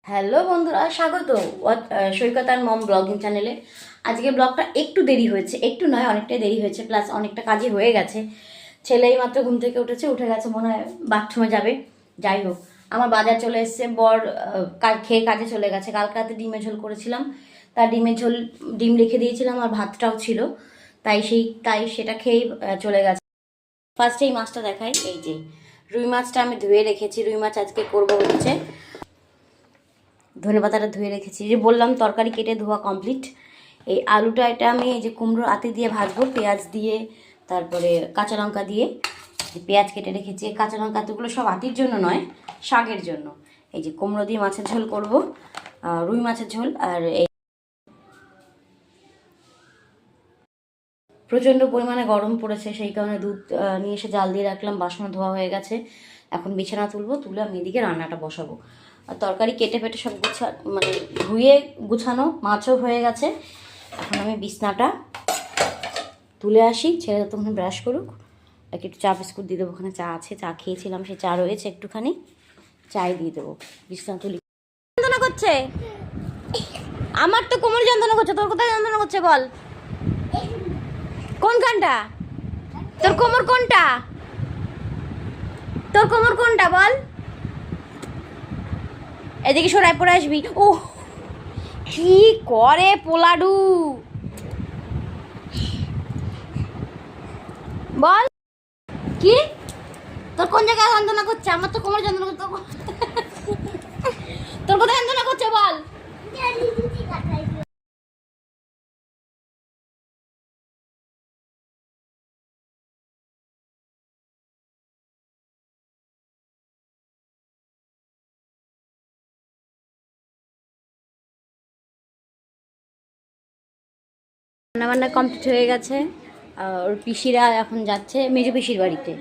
Hello বন্ধুরা, স্বাগত সৈকত আর মম blogging চ্যানেলে। আজকে ব্লগটা একটু দেরি হয়েছে, একটু নয় অনেকটাই দেরি হয়েছে, প্লাস অনেকটা কাজই হয়ে গেছে। ছেলেই মাত্র ঘুম থেকে উঠে গেছে, মনে হয় বাথরুমে যাবে। যাই হোক, আমার বাজার চলে এসছে, বর খেয়ে কাজে চলে গেছে। কালকে রাতে ডিমের ঝোল করেছিলাম, তার ডিম রেখে দিয়েছিলাম, আর ভাতটাও ছিল, তাই সেটা খেয়েই চলে গেছে। ফার্স্টে এই মাছটা দেখাই, এই যে রুই মাছটা আমি ধুয়ে রেখেছি। রুই মাছ আজকে করবো হচ্ছে, ধনেপাতাটা ধুয়ে রেখেছি, যে বললাম তরকারি কেটে ধোয়া কমপ্লিট। এই আলুটা এটা আমি এই যে কুমড়ো আতি দিয়ে ভাজবো, পেঁয়াজ দিয়ে, তারপরে কাঁচা লঙ্কা দিয়ে। পেঁয়াজ কেটে রেখেছি, কাঁচা লঙ্কা আতিগুলো সব আতির জন্য নয়, শাকের জন্য। এই যে কুমড়ো দিয়ে মাছের ঝোল করব, রুই মাছের ঝোল। আর এই প্রচণ্ড পরিমাণে গরম পড়েছে, সেই কারণে দুধ নিয়ে এসে জাল দিয়ে রাখলাম, বাসন ধোয়া হয়ে গেছে। এখন বিছানা তুলে আমি এদিকে রান্নাটা বসাবো। আর তরকারি কেটে পেটে সব ধুয়ে গুছানো, মাছও হয়ে গেছে। এখন আমি বিছনাটা তুলে আসি, ছেলে তখন ব্রাশ করুক। একটু চা বিস্কুট দিয়ে দেবো, ওখানে চা আছে, চা খেয়েছিলাম, সে চা রয়েছে একটুখানি, চাই দিয়ে দেবো। বিছনা তুলি। যন্ত্রণা করছে আমার, তো কোমর যন্ত্রণা করছে, তোর কোথায় যন্ত্রণা করছে বল? কোনখানটা? তোর কোমর কোনটা? তোর কোমর কোনটা বল? এদিকে সরাই পড়ে আসবি। ও কি করে পোলাডু, বল কি? তোর কোন জায়গায় যন্ত্রণা করছে? আমার তো কোমর যন্ত্রণা করছে। তোর কোথায় যন্ত্রণা করছে বল? রান্নাবান্না কমপ্লিট হয়ে গেছে। ওর পিসিরা এখন যাচ্ছে মেজো পিসির বাড়িতে,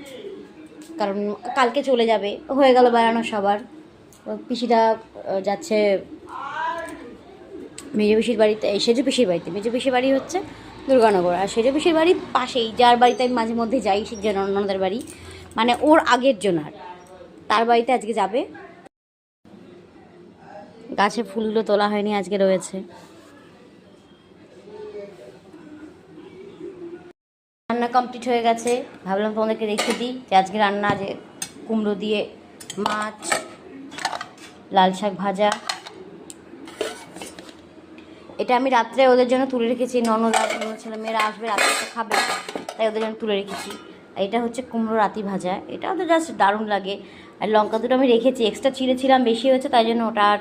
কারণ কালকে চলে যাবে, হয়ে গেল বেড়ানো সবার। পিসিরা যাচ্ছে মেজো পিসির বাড়িতে, এই সেজো পিসির বাড়িতে। মেজো পিসির বাড়ি হচ্ছে দুর্গানগর, আর সেজো পিসির বাড়ির পাশেই, যার বাড়িতে আমি মাঝে মধ্যে যাই, সে যে ননদের বাড়ি, মানে ওর আগের জনার, তার বাড়িতে আজকে যাবে। গাছে ফুলগুলো তোলা হয়নি, আজকে রয়েছে। রান্না কমপ্লিট হয়ে গেছে, ভাবলাম তোমাদেরকে রেখে দিই যে আজকে রান্না, যে কুমড়ো দিয়ে মাছ, লাল শাক ভাজা। এটা আমি রাত্রে ওদের জন্য তুলে রেখেছি, ননদরা ছেলে মেয়েরা আসবে রাত্রে খাবে, তাই ওদের জন্য তুলে রেখেছি। আর এটা হচ্ছে কুমড়ো রাতি ভাজা, এটা ওদের জাস্ট দারুণ লাগে। আর লঙ্কা দুটো আমি রেখেছি, এক্সট্রা ছিঁড়েছিলাম, বেশি হয়েছে তাই জন্য ওটা আর